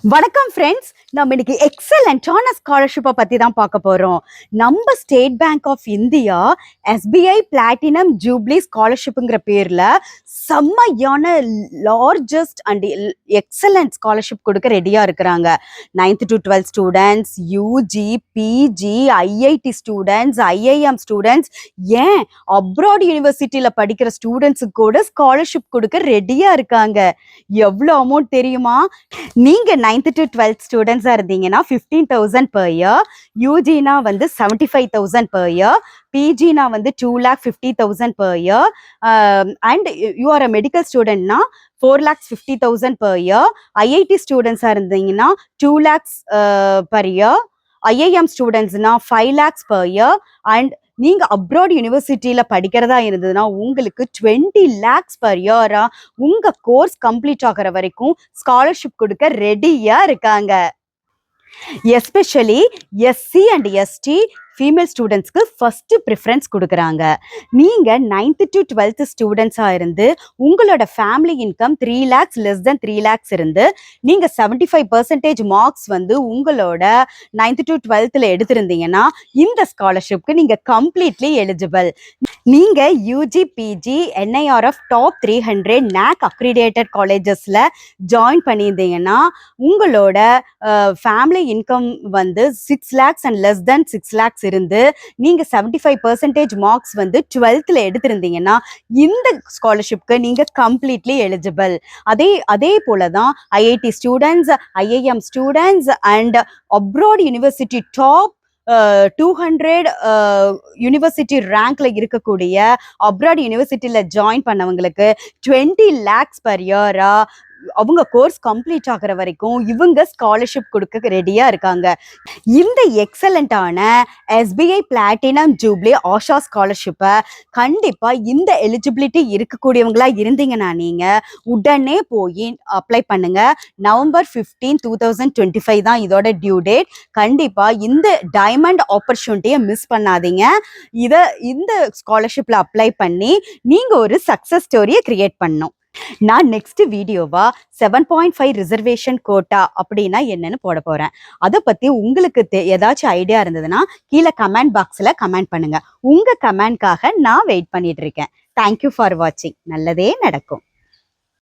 வணக்கம் ஃப்ரெண்ட்ஸ், நம்ம இன்னைக்கு எக்ஸலண்டான ஸ்காலர்ஷிப்பை பற்றி தான் பார்க்க போகிறோம். நம்ம state bank of India SBI platinum jubilee ஸ்காலர்ஷிப்புங்கிற பேரில் செம்மையான லார்ஜஸ்ட் அண்ட் எக்ஸலண்ட் ஸ்காலர்ஷிப் கொடுக்க ரெடியாக இருக்கிறாங்க. 9th to 12th students, UG, PG, IIT students, IIM students, ஏன் அப்ராட் யூனிவர்சிட்டியில் படிக்கிற ஸ்டூடெண்ட்ஸுக்கு கூட ஸ்காலர்ஷிப் கொடுக்க ரெடியாக இருக்காங்க. எவ்வளோ அமௌண்ட் தெரியுமா? நீங்க 9th to 12th ஸ்டூடெண்ட்ஸா இருந்தீங்கன்னா 15,000 per year, யூஜினா வந்து 75,000 per year, பிஜினா வந்து 2,50,000 per year, and you are a medical ஸ்டூடெண்ட்னா 4,50,000 per year, ஐஐடி ஸ்டூடெண்ட்ஸா இருந்தீங்கன்னா 2 lakhs per year, ஐஐஎம் ஸ்டூடெண்ட்ஸ்னா 5 lakhs per year, அண்ட் நீங்க அப்ராட் யூனிவர்சிட்டியில படிக்கிறதா இருந்ததுன்னா உங்களுக்கு 20 lakhs per year உங்க கோர்ஸ் கம்ப்ளீட் ஆகிற வரைக்கும் ஸ்காலர்ஷிப் கொடுக்க ரெடியா இருக்காங்க. Especially SC and ST female ஸ்டூடெண்ட்ஸ்க்கு ஃபர்ஸ்ட் ப்ரிஃபரன்ஸ் கொடுக்குறாங்க. நீங்கள் 9th to 12th ஸ்டூடெண்ட்ஸாக இருந்து உங்களோட family income 3 lakhs less than 3 lakhs இருந்து நீங்கள் 75% மார்க்ஸ் வந்து உங்களோட 9th to 12th எடுத்திருந்தீங்கன்னா இந்த ஸ்காலர்ஷிப்க்கு நீங்கள் கம்ப்ளீட்லி எலிஜிபிள். நீங்கள் UG, PG, NIRF top 300 NAC accredited காலேஜஸில் ஜாயின் பண்ணியிருந்தீங்கன்னா உங்களோட ஃபேமிலி இன்கம் வந்து 6 lakhs and less than 6 lakhs இருந்து நீங்க 75% மார்க்ஸ் வந்து 12th எடுத்திருந்தீங்கன்னா இந்த ஸ்காலர்ஷிப்க்கு நீங்க கம்ப்ளீட்லி எலிஜிபிள். அதே போலதான் IIT students, IIM students and abroad university top 200 university ரேங்க்ல இருக்கக்கூடிய அப்ராட் யூனிவர்சிட்டியில ஜாயின் பண்ணவங்களுக்கு 20 lakhs per year அவங்க கோர்ஸ் கம்ப்ளீட் ஆகிற வரைக்கும் இவங்க ஸ்காலர்ஷிப் கொடுக்க ரெடியா இருக்காங்க. இந்த எக்ஸலண்டான எஸ்பிஐ பிளாட்டினம் ஜூப்ளி ஆஷா ஸ்காலர்ஷிப்பை கண்டிப்பா இந்த எலிஜிபிலிட்டி இருக்கக்கூடியவங்களா இருந்தீங்கன்னா நீங்க உடனே போய் அப்ளை பண்ணுங்க. November 15, 2025 தான் இதோட டியூ டேட். கண்டிப்பா இந்த டைமண்ட் ஆப்பர்ச்சுனிட்டியை மிஸ் பண்ணாதீங்க. இந்த ஸ்காலர்ஷிப்ல அப்ளை பண்ணி நீங்க ஒரு சக்சஸ் ஸ்டோரியை கிரியேட் பண்ணணும். நான் நெக்ஸ்ட் வீடியோவா 7.5 ரிசர்வேஷன் கோட்டா அப்படின்னா என்னன்னு போட போறேன். அதை பத்தி உங்களுக்கு ஏதாச்சும் ஐடியா இருந்ததுன்னா கீழே கமெண்ட் பாக்ஸ்ல கமெண்ட் பண்ணுங்க. உங்க கமெண்ட்காக நான் வெயிட் பண்ணிட்டு இருக்கேன். தேங்க்யூ ஃபார் வாட்சிங். நல்லதே நடக்கும்.